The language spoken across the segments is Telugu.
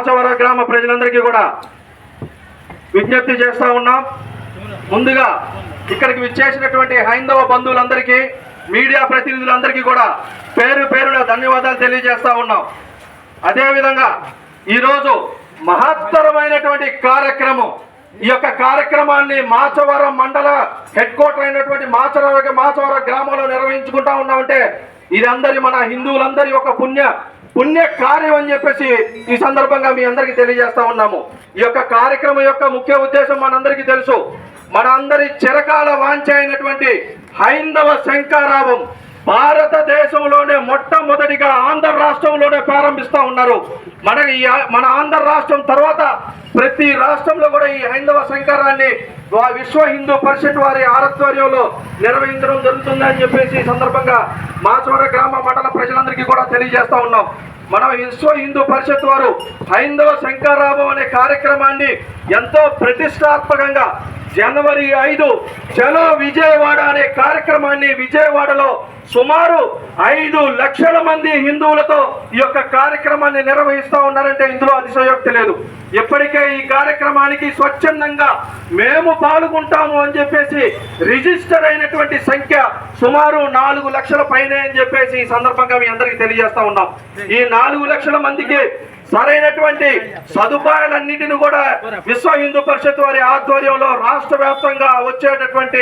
మాచవర గ్రామ ప్రజలందరికీ కూడా విజ్ఞప్తి చేస్తా ఉన్నాం. ముందుగా ఇక్కడికి విచ్చేసినటువంటి హైందవ బంధువులందరికీ, మీడియా ప్రతినిధులందరికీ కూడా పేరు పేరున ధన్యవాదాలు తెలియజేస్తా ఉన్నాం. అదేవిధంగా ఈరోజు మహత్తరమైనటువంటి కార్యక్రమం, ఈ యొక్క కార్యక్రమాన్ని మాచవరం మండల హెడ్ క్వార్టర్ అయినటువంటి మాచవర గ్రామంలో నిర్వహించుకుంటా ఉన్నామంటే ఇది మన హిందువులందరి యొక్క పుణ్య కార్యం అని చెప్పేసి ఈ సందర్భంగా మీ అందరికీ తెలియజేస్తా ఉన్నాము. ఈ యొక్క కార్యక్రమం యొక్క ముఖ్య ఉద్దేశం మనందరికీ తెలుసు. మన అందరి చిరకాల వాంఛ అయినటువంటి హైందవ శంఖారావం భారతదేశంలోనే మొట్టమొదటిగా ఆంధ్ర రాష్ట్రంలోనే ప్రారంభిస్తూ ఉన్నారు. మన ఆంధ్ర రాష్ట్రం తర్వాత ప్రతి రాష్ట్రంలో కూడా ఈ హైందవ శంఖారాన్ని విశ్వ హిందూ పరిషత్ వారి ఆధ్వర్యంలో నిర్వహించడం జరుగుతుందని చెప్పేసి ఈ సందర్భంగా మాచవర గ్రామ మండల ప్రజలందరికీ కూడా తెలియజేస్తా ఉన్నాం. మన విశ్వ హిందూ పరిషత్ వారు హైందవ శంఖారావం అనే కార్యక్రమాన్ని ఎంతో ప్రతిష్టాత్మకంగా జనవరి 5 చలో విజయవాడ అనే కార్యక్రమాన్ని విజయవాడలో సుమారు 5 లక్షల మంది హిందువులతో ఈ యొక్క కార్యక్రమాన్ని నిర్వహిస్తూ ఉన్నారంటే ఇందులో అతిశయోక్తి లేదు. ఇప్పటికే ఈ కార్యక్రమానికి స్వచ్ఛందంగా మేము పాల్గొంటాము అని చెప్పేసి రిజిస్టర్ అయినటువంటి సంఖ్య సుమారు 4 లక్షల పైనే అని చెప్పేసి ఈ సందర్భంగా మీ అందరికీ తెలియజేస్తా ఉన్నాం. ఈ 4 లక్షల మందికి సరైనటువంటి సదుపాయాలన్నింటినీ కూడా విశ్వ హిందూ పరిషత్ వారి ఆధ్వర్యంలో రాష్ట్ర వ్యాప్తంగా వచ్చేటటువంటి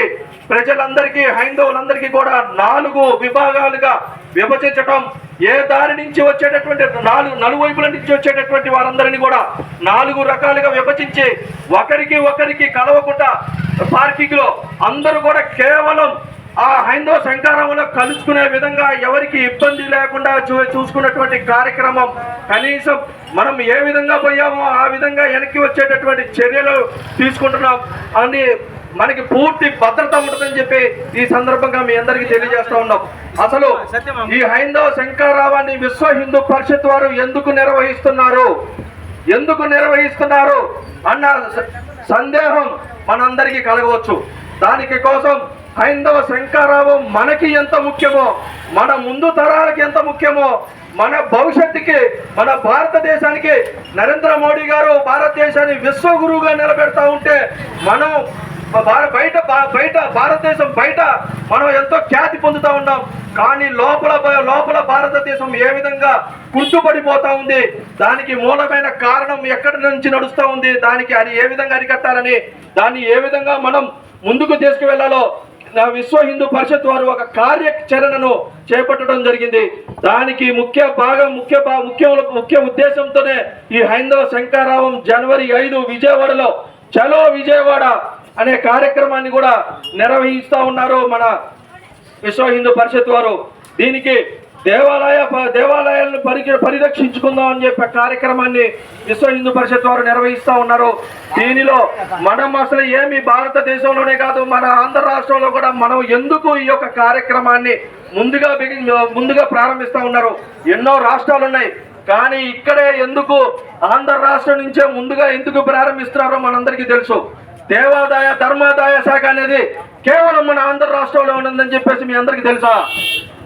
ప్రజలందరికీ, హైందవులందరికీ కూడా 4 విభాగాలుగా విభజించడం, ఏ దారి నుంచి వచ్చేటటువంటి నలువైపుల నుంచి వచ్చేటటువంటి వారందరినీ కూడా 4 రకాలుగా విభజించి ఒకరికి కలవకుండా పార్కింగ్ లో అందరూ కూడా కేవలం ఆ హైందవ శంఖారావంలో కలుసుకునే విధంగా ఎవరికి ఇబ్బంది లేకుండా చూసుకున్నటువంటి కార్యక్రమం. కనీసం మనం ఏ విధంగా పోయామో ఆ విధంగా వెనక్కి వచ్చేటటువంటి చర్యలు తీసుకుంటున్నాం అని మనకి పూర్తి భద్రత ఉంటుందని చెప్పి ఈ సందర్భంగా మీ అందరికీ తెలియజేస్తా ఉన్నాం. అసలు ఈ హైందవ శంఖారావాన్ని విశ్వ హిందూ పరిషత్ వారు ఎందుకు నిర్వహిస్తున్నారు అన్న సందేహం మనందరికీ కలగవచ్చు. దానికి కోసం హైందవ శంఖారావం మనకి ఎంత ముఖ్యమో, మన ముందు తరాలకి ఎంత ముఖ్యమో, మన భవిష్యత్తుకి, మన భారతదేశానికి నరేంద్ర మోడీ గారు భారతదేశాన్ని విశ్వగురువుగా నిలబెడతా ఉంటే మనం భారతదేశం బయట మనం ఎంతో ఖ్యాతి పొందుతూ ఉన్నాం. కానీ లోపల భారతదేశం ఏ విధంగా కుంటుపడిపోతా ఉంది, దానికి మూలమైన కారణం ఎక్కడి నుంచి నడుస్తూ ఉంది, దానికి అది ఏ విధంగా అరికట్టాలని, దాన్ని ఏ విధంగా మనం ముందుకు తీసుకువెళ్లాలో విశ్వ హిందూ పరిషత్ వారు ఒక కార్యాచరణను చేపట్టడం జరిగింది. దానికి ముఖ్య ఉద్దేశంతోనే ఈ హైందవ శంఖారావం జనవరి 5 విజయవాడలో చలో విజయవాడ అనే కార్యక్రమాన్ని కూడా నిర్వహిస్తూ ఉన్నారు మన విశ్వ హిందూ పరిషత్ వారు. దీనికి దేవాలయాలను పరిరక్షించుకుందాం అని చెప్పే కార్యక్రమాన్ని విశ్వ హిందూ పరిషత్ వారు నిర్వహిస్తూ ఉన్నారు. దీనిలో మనం అసలు ఏమి భారతదేశంలోనే కాదు, మన ఆంధ్ర రాష్ట్రంలో కూడా మనం ఎందుకు ఈ యొక్క కార్యక్రమాన్ని ముందుగా ప్రారంభిస్తూ ఉన్నారు. ఎన్నో రాష్ట్రాలు ఉన్నాయి, కానీ ఇక్కడే ఎందుకు ఆంధ్ర రాష్ట్రం నుంచే ముందుగా ఎందుకు ప్రారంభిస్తున్నారో మనందరికీ తెలుసు. దేవాదాయ ధర్మాదాయ శాఖ అనేది కేవలం మన ఆంధ్ర రాష్ట్రంలో ఉన్నదని చెప్పేసి మీ అందరికీ తెలుసా?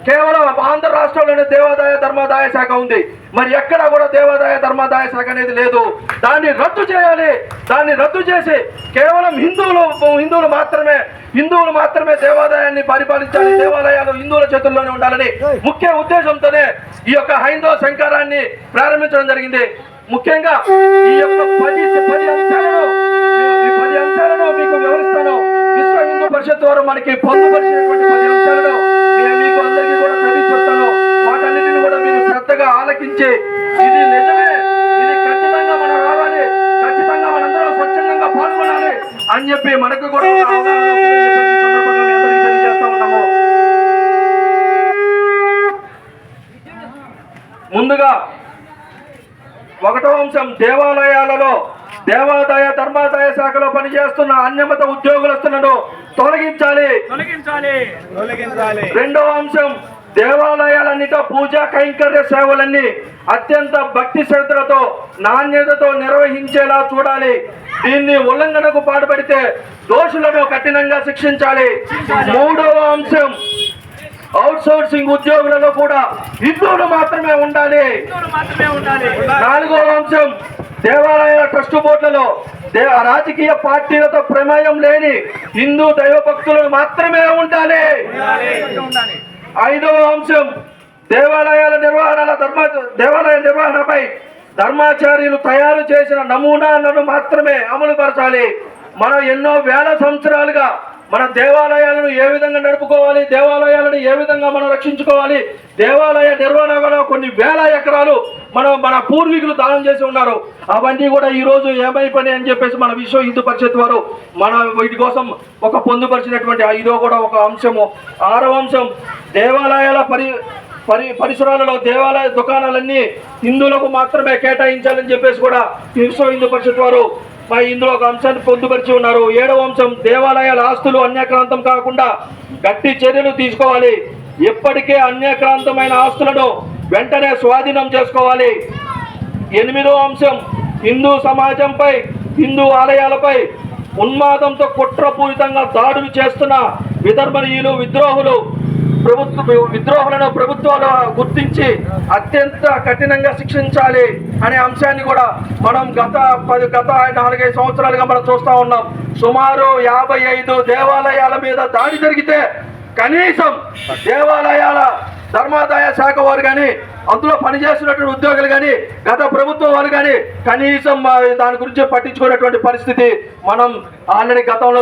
కేవలం ఆంధ్ర రాష్ట్రంలోనే దేవాదాయ ధర్మాదాయ శాఖ ఉంది. మరి ఎక్కడ కూడా దేవాదాయ ధర్మాదాయ శాఖ అనేది లేదు. దాన్ని రద్దు చేయాలి. దాన్ని రద్దు చేసి కేవలం హిందువులు మాత్రమే దేవాదాయాన్ని పరిపాలించాలి, దేవాలయాలు హిందువుల చేతుల్లోనే ఉండాలని ముఖ్య ఉద్దేశంతోనే ఈ యొక్క హైందవ శంఖారాన్ని ప్రారంభించడం జరిగింది. ముఖ్యంగా ఈ యొక్క 10 అంశాలను మీకు వివరిస్తాను. విశ్వ హిందూ పరిషత్ వారు మనకి పొందుపరిచినటువంటి 10 అంశాలను మీకు అందరికీ కూడా చదివి చెప్తాను. వాటన్నిటిని కూడా మీరు శ్రద్ధగా ఆలకించి ఇది నిజమే, ఇది ఖచ్చితంగా మనం రావాలి, ఖచ్చితంగా మనందరం స్వచ్ఛందంగా పాల్గొనాలి అని చెప్పి మనకు కూడా తెలియజేస్తా ఉన్నాము. ముందుగా 1వ అంశం, దేవాలయాలలో దేవాదాయ ధర్మాదాయ శాఖలో పనిచేస్తున్న అన్యమత ఉద్యోగులను తొలగించాలి. 2వ అంశం, దేవాలయాలన్నిట పూజా కైంకర్య సేవలన్నీ అత్యంత భక్తి శ్రద్ధలతో నాణ్యతతో నిర్వహించేలా చూడాలి. దీన్ని ఉల్లంఘనకు పాల్పడితే దోషులను కఠినంగా శిక్షించాలి. 3వ అంశం, అవుట్ సోర్సింగ్ ఉద్యోగులలో కూడా హిందువులు మాత్రమే ఉండాలి. 4వ అంశం, దేవాలయాల ట్రస్ట్ బోర్డులలో రాజకీయ పార్టీలతో ప్రమేయం లేని హిందూ దైవ భక్తులను మాత్రమే ఉండాలి. 5వ అంశం, దేవాలయ నిర్వహణపై ధర్మాచార్యులు తయారు చేసిన నమూనాలను మాత్రమే అమలు పరచాలి. మనం ఎన్నో వేల సంవత్సరాలుగా మన దేవాలయాలను ఏ విధంగా నడుపుకోవాలి, దేవాలయాలను ఏ విధంగా మనం రక్షించుకోవాలి, దేవాలయ నిర్వహణలో కొన్ని వేల ఎకరాలు మన పూర్వీకులు దానం చేసి ఉన్నారు. అవన్నీ కూడా ఈరోజు ఏమైపోయినాయి అని చెప్పేసి మన విశ్వ హిందూ పరిషత్ వారు వీటి కోసం ఒక పొందుపరిచినటువంటి ఇదో కూడా ఒక అంశము. 6వ అంశం, దేవాలయాల పరిసరాలలో దేవాలయ దుకాణాలన్నీ హిందువులకు మాత్రమే కేటాయించాలని చెప్పేసి కూడా విశ్వ హిందూ పరిషత్ వారు ఇందులో ఒక అంశాన్ని పొందుపరిచి ఉన్నారు. 7వ అంశం, దేవాలయాల ఆస్తులు అన్యాక్రాంతం కాకుండా గట్టి చర్యలు తీసుకోవాలి. ఎప్పటికే అన్యాక్రాంతమైన ఆస్తులను వెంటనే స్వాధీనం చేసుకోవాలి. 8వ అంశం, హిందూ సమాజంపై హిందూ ఆలయాలపై ఉన్మాదంతో కుట్రపూరితంగా దాడులు చేస్తున్న విధర్మణీయులు విద్రోహులను ప్రభుత్వాలు గుర్తించి అత్యంత కఠినంగా శిక్షించాలి అనే అంశాన్ని కూడా మనం గత 4-5 సంవత్సరాలుగా మనం చూస్తా ఉన్నాం. సుమారు 55 దేవాలయాల మీద దాడి జరిగితే కనీసం దేవాలయాల ధర్మాదాయ శాఖ వారు కానీ, అందులో పనిచేస్తున్నటువంటి ఉద్యోగులు కానీ, గత ప్రభుత్వం వారు కానీ కనీసం దాని గురించి పట్టించుకునేటువంటి పరిస్థితి మనం ఆల్రెడీ గతంలో